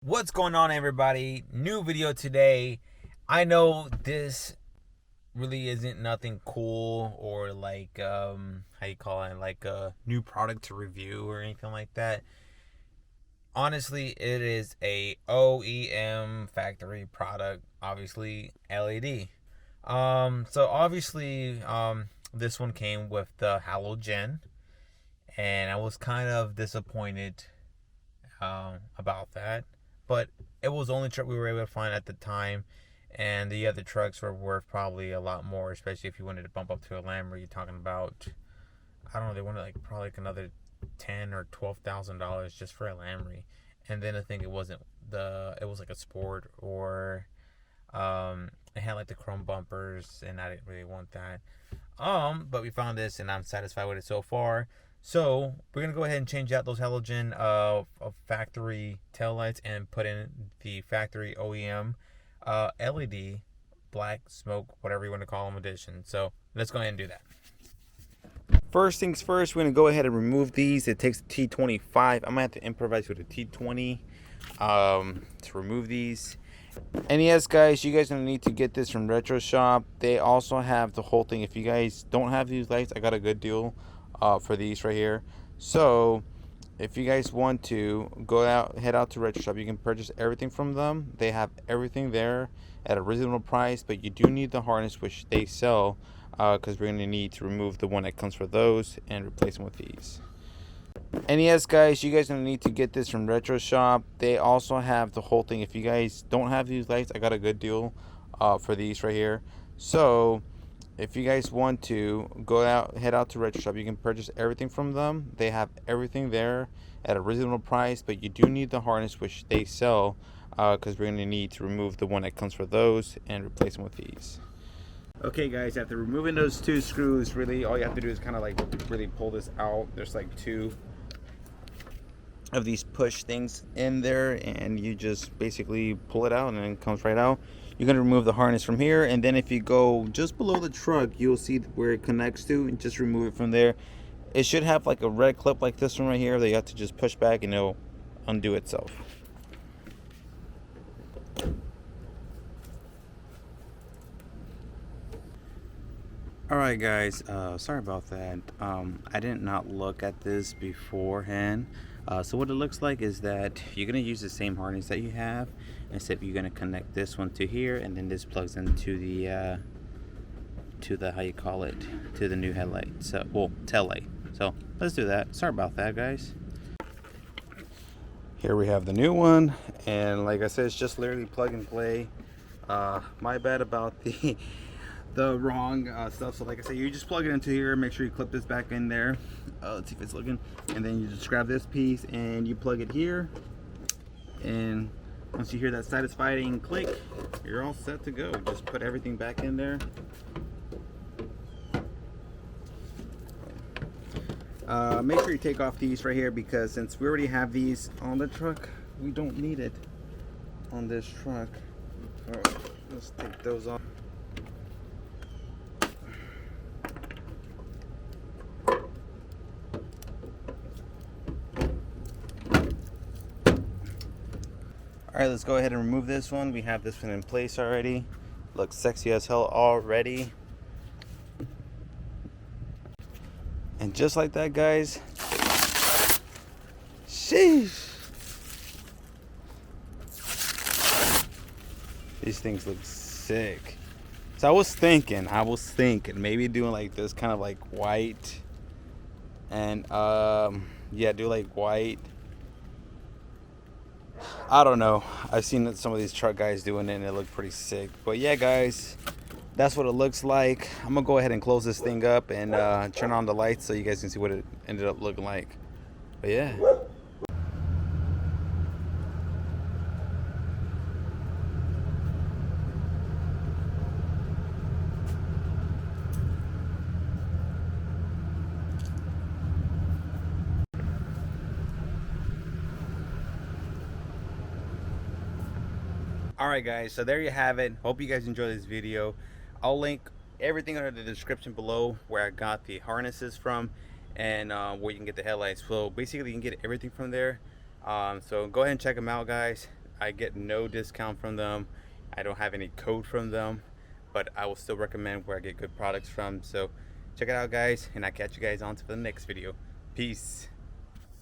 What's going on, everybody? New video today. I know this really isn't nothing cool or like how you call it, like a new product to review or anything like that. Honestly, it is a OEM factory product, obviously LED. So obviously this one came with the Halogen, and I was kind of disappointed about that. But it was the only truck we were able to find at the time, and the other trucks were worth probably a lot more, especially if you wanted to bump up to a Lamb. Where you're talking about, I don't know, they wanted like probably like another $10,000 or $12,000 just for a Lamry. And then I think it wasn't it was like a Sport, or it had like the chrome bumpers, and I didn't really want that. But we found this, and I'm satisfied with it so far. So we're gonna go ahead and change out those halogen of factory taillights and put in the factory OEM LED black smoke, whatever you want to call them, edition. So let's go ahead and do that. First things first, we're gonna go ahead and remove these. It takes a T25. I'm gonna have to improvise with a T20 to remove these. And yes, guys, you guys are gonna need to get this from Retro Shop. They also have the whole thing. If you guys don't have these lights, I got a good deal for these right here. So if you guys want to head out to Retro Shop, you can purchase everything from them. They have everything there at a reasonable price, but you do need the harness, which they sell, because we're going to need to remove the one that comes for those and replace them with these. And yes, guys, you guys are going to need to get this from Retro Shop. They also have the whole thing. If you guys don't have these lights, I got a good deal for these right here. So if you guys want to head out to Retro Shop, you can purchase everything from them. They have everything there at a reasonable price, but you do need the harness, which they sell, because we're going to need to remove the one that comes for those and replace them with these. Okay, guys, after removing those two screws, really all you have to do is kind of like really pull this out. There's like two of these push things in there, and you just basically pull it out and it comes right out. You're going to remove the harness from here, and then if you go just below the truck, you'll see where it connects to, and just remove it from there. It should have like a red clip like this one right here that you have to just push back and it'll undo itself. Alright, guys, sorry about that. I did not look at this beforehand. So what it looks like is that you're going to use the same harness that you have, except you're going to connect this one to here, and then this plugs into the how you call it, to the new headlight. So, well, tail light. So let's do that. Sorry about that, guys. Here we have the new one, and like I said, it's just literally plug and play. My bad about the wrong stuff. So like I said, you just plug it into here, make sure you clip this back in there. Let's see if it's looking, and then you just grab this piece and you plug it here, and once you hear that satisfying click, you're all set to go. Just put everything back in there. Make sure you take off these right here, because since we already have these on the truck, we don't need it on this truck. Alright, let's take those off. Alright, let's go ahead and remove this one. We have this one in place already. Looks sexy as hell already. And just like that, guys. Sheesh. These things look sick. So I was thinking maybe doing like this kind of like white. And yeah, do like white. I don't know. I've seen some of these truck guys doing it and it looked pretty sick. But yeah, guys, that's what it looks like. I'm gonna go ahead and close this thing up and turn on the lights so you guys can see what it ended up looking like. But yeah. Alright, guys, so there you have it. Hope you guys enjoyed this video. I'll link everything under the description below where I got the harnesses from, and where you can get the headlights. So basically you can get everything from there. So go ahead and check them out, guys. I get no discount from them. I don't have any code from them, but I will still recommend where I get good products from. So check it out, guys, and I'll catch you guys on to the next video. Peace.